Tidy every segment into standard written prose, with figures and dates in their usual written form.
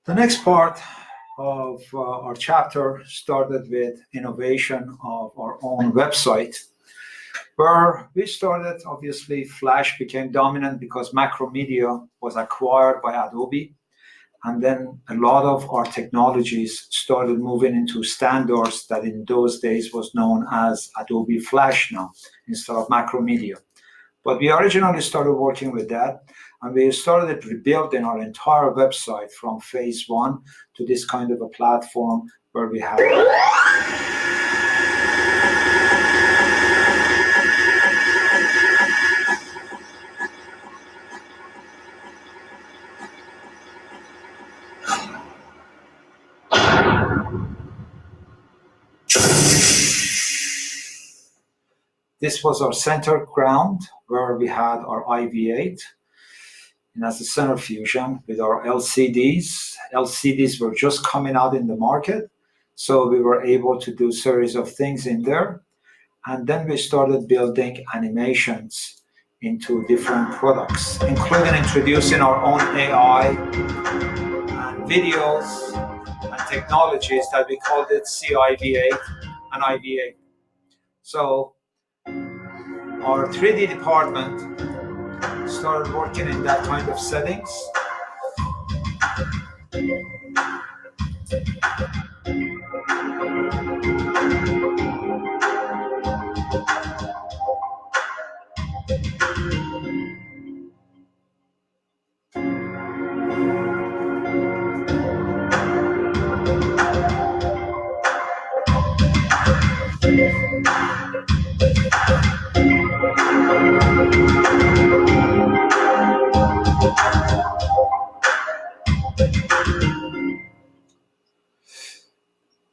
The next part of our chapter started with innovation of our own website, where we started. Obviously, Flash became dominant because Macromedia was acquired by Adobe. And then a lot of our technologies started moving into standards that in those days was known as Adobe Flash now instead of Macromedia. But we originally started working with that, and we started rebuilding our entire website from phase one to this kind of a platform where we have. This was our center ground where we had our IV8 and as a center fusion with our LCDs. LCDs were just coming out in the market, so we were able to do a series of things in there. And then we started building animations into different products, including introducing our own AI and videos and technologies that we called it CIV8 and IV8. So our 3D department started working in that kind of settings.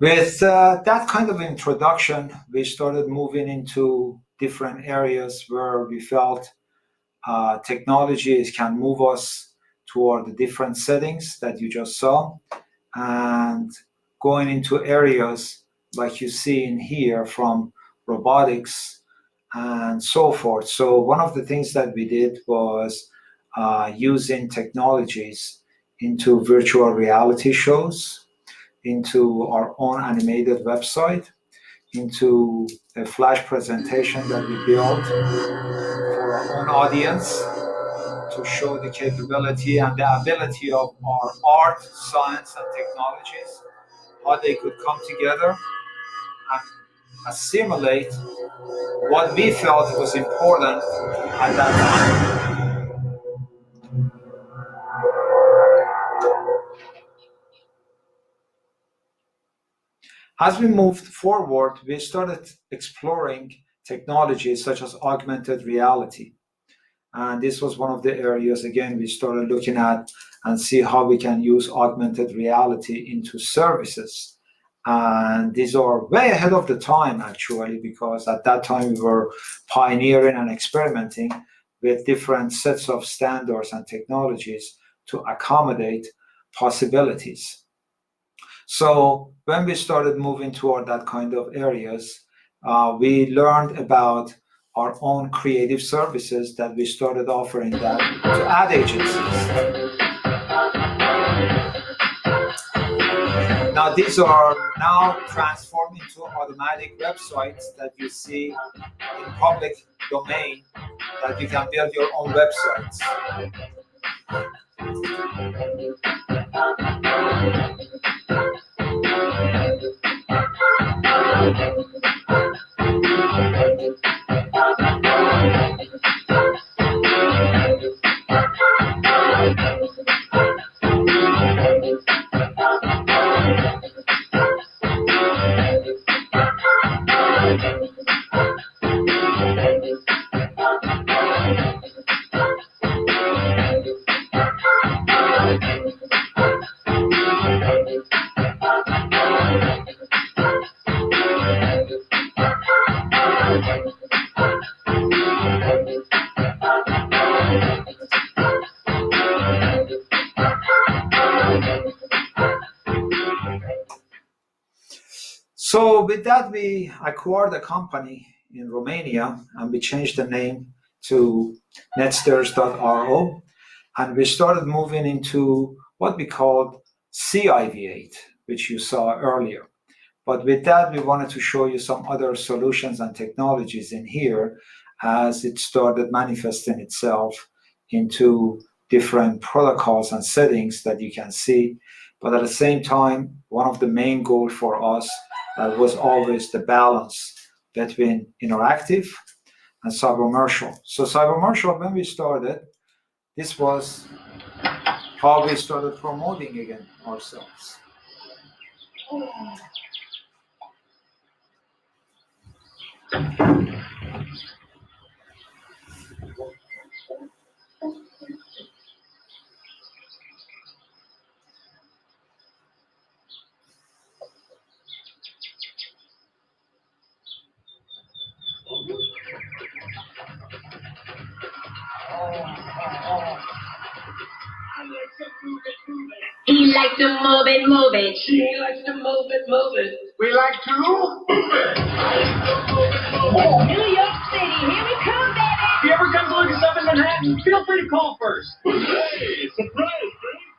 With that kind of introduction, we started moving into different areas where we felt technologies can move us toward the different settings that you just saw, and going into areas like you see in here from robotics and so forth. So one of the things that we did was using technologies into virtual reality shows, into our own animated website, into a flash presentation that we built for our own audience to show the capability and the ability of our art, science, and technologies, how they could come together and assimilate what we felt was important at that time. As we moved forward, we started exploring technologies such as augmented reality. And this was one of the areas, again, we started looking at and see how we can use augmented reality into services. And these are way ahead of the time, actually, because at that time we were pioneering and experimenting with different sets of standards and technologies to accommodate possibilities. So when we started moving toward that kind of areas, we learned about our own creative services that we started offering that to ad agencies. Now these are now transformed into automatic websites that you see in public domain that you can build your own websites. So with that, we acquired a company in Romania and we changed the name to netstairs.ro, and we started moving into what we called CIV8, which you saw earlier. But with that, we wanted to show you some other solutions and technologies in here as it started manifesting itself into different protocols and settings that you can see. But at the same time, one of the main goals for us was always the balance between interactive and cybermercial. So cybermercial, when we started, this was how we started promoting again ourselves. He likes to move it, move it. She likes to move it, move it. We like to move it. New York City, here we come, baby. If you ever come to look us up in Manhattan, feel free to call first. Hey, surprise, baby.